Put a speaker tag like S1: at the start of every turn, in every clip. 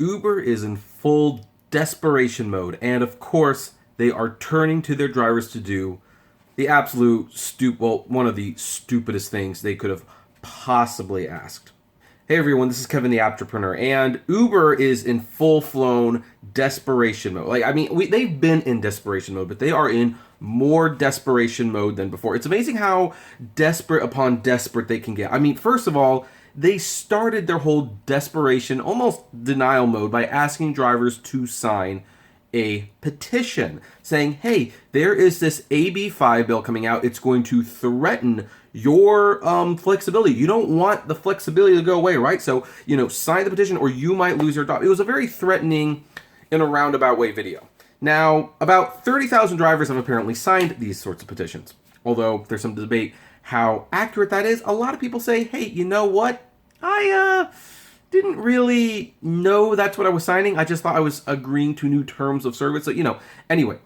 S1: Uber is in full desperation mode, and of course, they are turning to their drivers to do the absolute one of the stupidest things they could have possibly asked. Hey everyone, this is Kevin the Apptrepreneur, and Uber is in full-flown desperation mode. They've been in desperation mode, but they are in more desperation mode than before. It's amazing how desperate upon desperate they can get. I mean, first of all, they started their whole desperation, almost denial mode by asking drivers to sign a petition saying, hey, there is this AB5 bill coming out. It's going to threaten your flexibility. You don't want the flexibility to go away, right? So, sign the petition or you might lose your job. It was a very threatening, in a roundabout way video. Now, about 30,000 drivers have apparently signed these sorts of petitions. Although there's some debate how accurate that is. A lot of people say, hey, you know what? I didn't really know that's what I was signing. I just thought I was agreeing to new terms of service. So, anyway,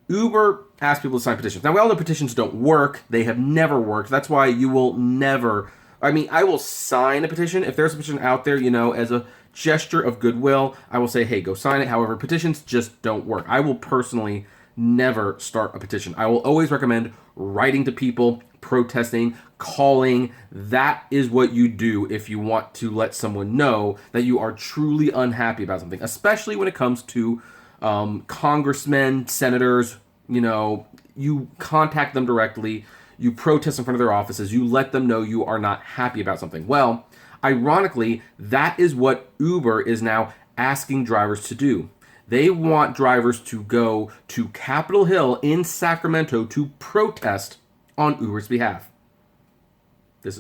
S1: Uber asked people to sign petitions. Now, we all know petitions don't work. They have never worked. That's why you will never, I will sign a petition. If there's a petition out there, as a gesture of goodwill, I will say, hey, go sign it. However, petitions just don't work. I will personally never start a petition. I will always recommend writing to people, protesting, calling. That is what you do if you want to let someone know that you are truly unhappy about something, especially when it comes to congressmen, senators. You contact them directly, you protest in front of their offices, you let them know you are not happy about something. Well, ironically, that is what Uber is now asking drivers to do. They want drivers to go to Capitol Hill in Sacramento to protest on Uber's behalf.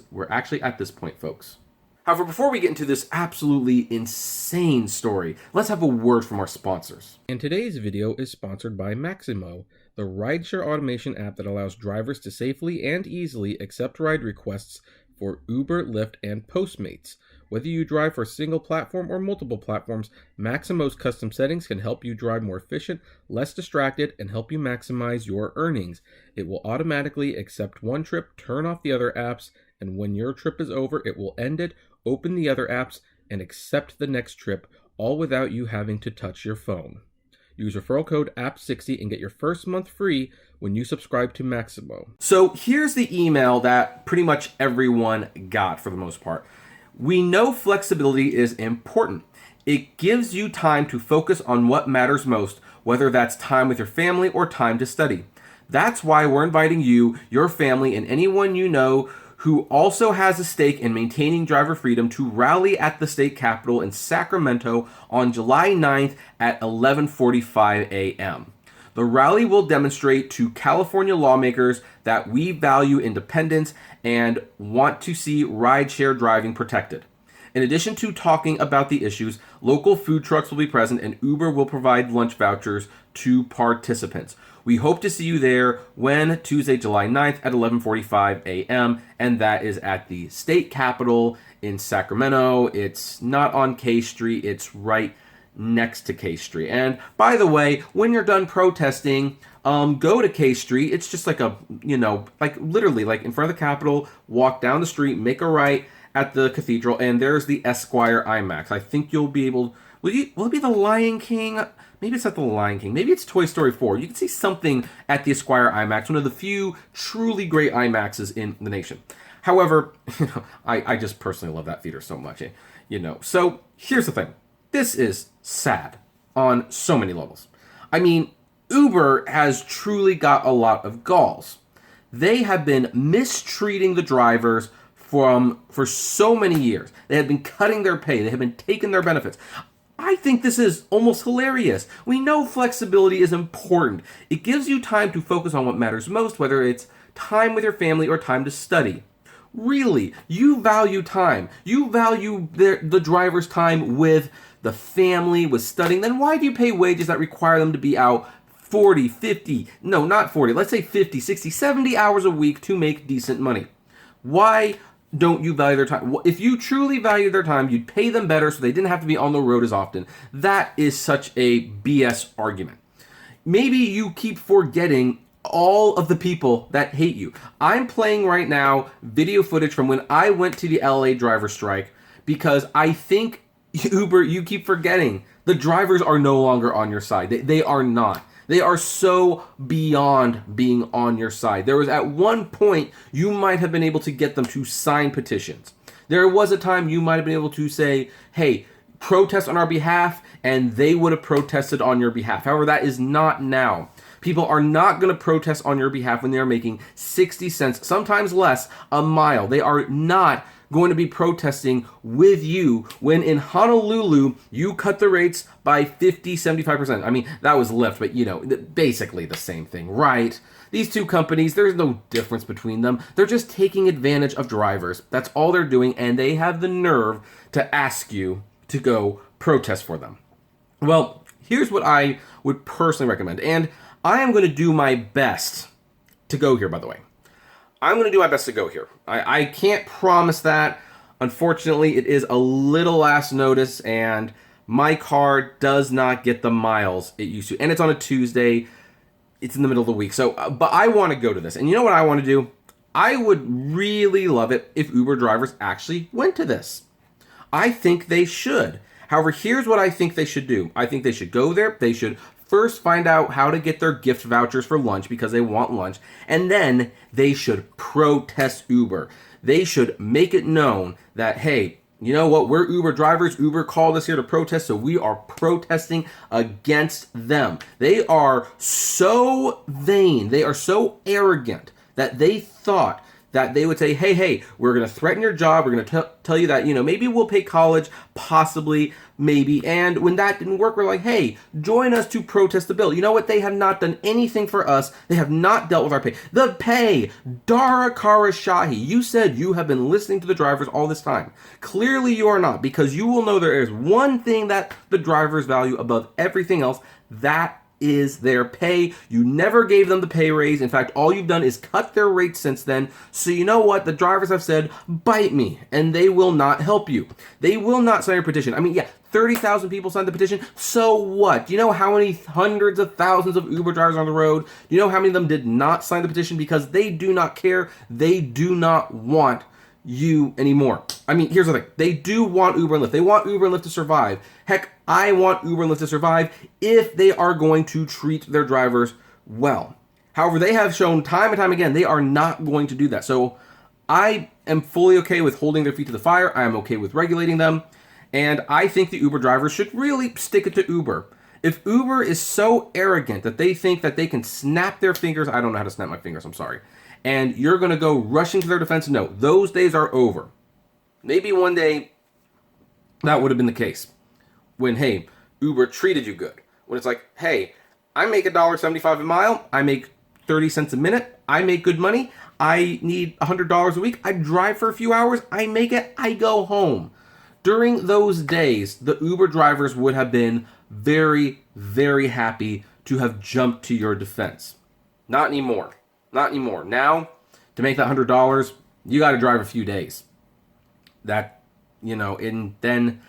S1: We're actually at this point, folks. However, before we get into this absolutely insane story, let's have a word from our sponsors. And today's video is sponsored by Maximo, the rideshare automation app that allows drivers to safely and easily accept ride requests for Uber, Lyft, and Postmates. Whether you drive for a single platform or multiple platforms, Maximo's custom settings can help you drive more efficient, less distracted, and help you maximize your earnings. It will automatically accept one trip, turn off the other apps, and when your trip is over, it will end it, open the other apps, and accept the next trip, all without you having to touch your phone. Use referral code APP60 and get your first month free when you subscribe to Maximo. So here's the email that pretty much everyone got for the most part. We know flexibility is important. It gives you time to focus on what matters most, whether that's time with your family or time to study. That's why we're inviting you, your family, and anyone you know who also has a stake in maintaining driver freedom to rally at the state capitol in Sacramento on July 9th at 11:45 a.m. The rally will demonstrate to California lawmakers that we value independence and want to see rideshare driving protected. In addition to talking about the issues, local food trucks will be present and Uber will provide lunch vouchers to participants. We hope to see you there when Tuesday, July 9th at 11:45 a.m. and that is at the state capitol in Sacramento. It's not on K Street, it's right next to K Street. And by the way, when you're done protesting, go to K Street. It's just like literally in front of the Capitol, walk down the street, make a right at the cathedral, and there's the Esquire IMAX. I think you'll be able, will it be the Lion King? Maybe it's not the Lion King. Maybe it's Toy Story 4. You can see something at the Esquire IMAX, one of the few truly great IMAXs in the nation. However, I just personally love that theater so much, So here's the thing. This is sad on so many levels. I mean, Uber has truly got a lot of galls. They have been mistreating the drivers for so many years. They have been cutting their pay. They have been taking their benefits. I think this is almost hilarious. We know flexibility is important. It gives you time to focus on what matters most, whether it's time with your family or time to study. Really, you value time. You value the driver's time with the family, with studying. Then why do you pay wages that require them to be out 40, 50, no, not 40, let's say 50, 60, 70 hours a week to make decent money? Why don't you value their time? If you truly value their time, you'd pay them better so they didn't have to be on the road as often. That is such a BS argument. Maybe you keep forgetting all of the people that hate you. I'm playing right now video footage from when I went to the LA driver strike because I think Uber, you keep forgetting. The drivers are no longer on your side. They are not. They are so beyond being on your side. There was at one point you might have been able to get them to sign petitions. There was a time you might have been able to say, hey, protest on our behalf, and they would have protested on your behalf. However, that is not now. People are not going to protest on your behalf when they are making 60 cents, sometimes less, a mile. They are not going to be protesting with you when in Honolulu you cut the rates by 50, 75%. I mean, that was Lyft, but you know, basically the same thing, right? These two companies, there's no difference between them. They're just taking advantage of drivers. That's all they're doing, and they have the nerve to ask you to go protest for them. Well, here's what I would personally recommend, and I am going to do my best to go here, by the way. I'm going to do my best to go here. I can't promise that. Unfortunately, it is a little last notice, and my car does not get the miles it used to. And it's on a Tuesday. It's in the middle of the week. So, but I want to go to this. And you know what I want to do? I would really love it if Uber drivers actually went to this. I think they should. However, here's what I think they should do. I think they should go there. They should first find out how to get their gift vouchers for lunch because they want lunch. And then they should protest Uber. They should make it known that, hey, you know what? We're Uber drivers. Uber called us here to protest, so we are protesting against them. They are so vain. They are so arrogant that they thought that they would say, hey, we're going to threaten your job. We're going to tell you that, maybe we'll pay college, possibly, maybe. And when that didn't work, we're like, hey, join us to protest the bill. You know what? They have not done anything for us. They have not dealt with our pay. The pay. Dara Karashahi, you said you have been listening to the drivers all this time. Clearly you are not, because you will know there is one thing that the drivers value above everything else. That is their pay. You never gave them the pay raise. In fact, all you've done is cut their rates since then. So you know what? The drivers have said, bite me, and they will not help you. They will not sign your petition. I mean, yeah, 30,000 people signed the petition. So what? Do you know how many hundreds of thousands of Uber drivers on the road? Do you know how many of them did not sign the petition because they do not care? They do not want you anymore. I mean, here's the thing. They do want Uber and Lyft. They want Uber and Lyft to survive. Heck, I want Uber and Lyft to survive if they are going to treat their drivers well. However, they have shown time and time again they are not going to do that. So I am fully okay with holding their feet to the fire. I am okay with regulating them. And I think the Uber drivers should really stick it to Uber. If Uber is so arrogant that they think that they can snap their fingers, I don't know how to snap my fingers, I'm sorry, and you're going to go rushing to their defense, no, those days are over. Maybe one day that would have been the case. When, hey, Uber treated you good. When it's like, hey, I make $1.75 a mile. I make 30 cents a minute. I make good money. I need $100 a week. I drive for a few hours. I make it. I go home. During those days, the Uber drivers would have been very, very happy to have jumped to your defense. Not anymore. Not anymore. Now, to make that $100, you got to drive a few days. That, and then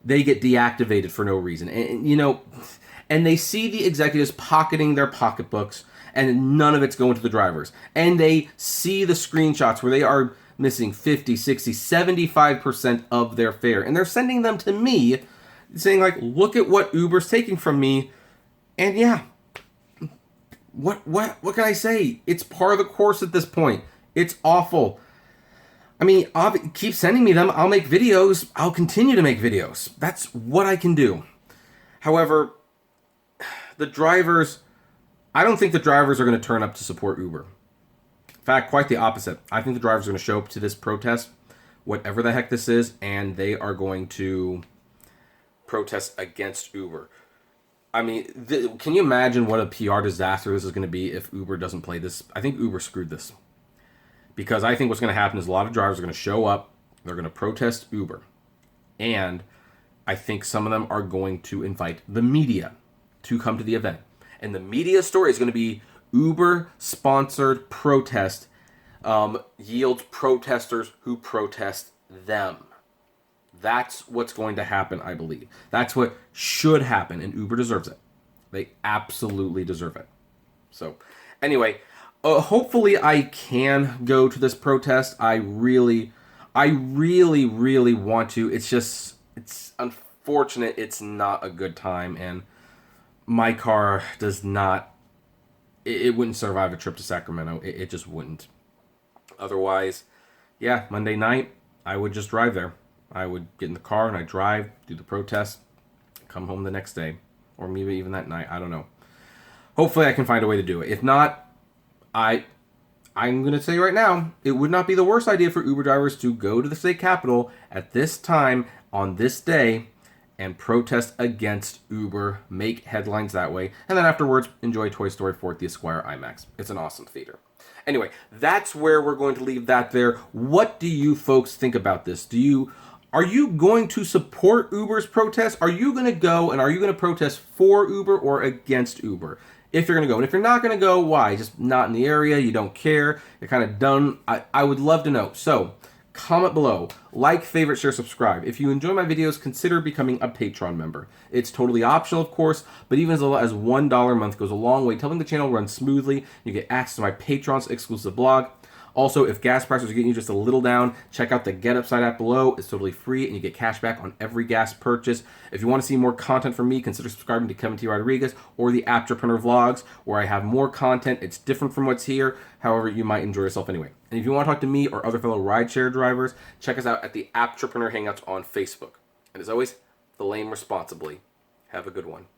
S1: they get deactivated for no reason. And they see the executives pocketing their pocketbooks and none of it's going to the drivers. And they see the screenshots where they are missing 50, 60, 75% of their fare. And they're sending them to me saying like, look at what Uber's taking from me. And yeah, what can I say? It's par of the course at this point. It's awful. I mean, keep sending me them. I'll make videos. I'll continue to make videos. That's what I can do. However, the drivers, I don't think the drivers are going to turn up to support Uber. In fact, quite the opposite. I think the drivers are going to show up to this protest, whatever the heck this is, and they are going to protest against Uber. I mean, can you imagine what a PR disaster this is going to be if Uber doesn't play this? I think Uber screwed this. Because I think what's going to happen is a lot of drivers are going to show up, they're going to protest Uber, and I think some of them are going to invite the media to come to the event. And the media story is going to be Uber-sponsored protest yields protesters who protest them. That's what's going to happen, I believe. That's what should happen, and Uber deserves it. They absolutely deserve it. So, anyway, hopefully I can go to this protest. I really want to. It's unfortunate. unfortunate. It's not a good time, and my car does not, it wouldn't survive a trip to Sacramento. It just wouldn't. Otherwise, yeah, Monday night, I would just drive there. I would get in the car and I'd drive, do the protest, come home the next day. Or maybe even that night. I don't know. Hopefully I can find a way to do it. If not, I'm going to say right now, it would not be the worst idea for Uber drivers to go to the state capitol at this time on this day and protest against Uber, make headlines that way, and then afterwards enjoy Toy Story 4 at the Esquire IMAX. It's an awesome theater. Anyway, that's where we're going to leave that there. What do you folks think about this? Are you going to support Uber's protest? Are you going to go and are you going to protest for Uber or against Uber? If you're going to go. And if you're not going to go, why? Just not in the area, you don't care, you're kind of done. I would love to know. So, comment below, like, favorite, share, subscribe. If you enjoy my videos, consider becoming a Patreon member. It's totally optional, of course, but even as little as $1 a month goes a long way, helping the channel run smoothly. You get access to my Patreon's exclusive blog. Also, if gas prices are getting you just a little down, check out the Get Upside app below. It's totally free, and you get cash back on every gas purchase. If you want to see more content from me, consider subscribing to Kevin T. Rodriguez or the Apptrepreneur vlogs, where I have more content. It's different from what's here. However, you might enjoy yourself anyway. And if you want to talk to me or other fellow rideshare drivers, check us out at the Apptrepreneur Hangouts on Facebook. And as always, the lane responsibly. Have a good one.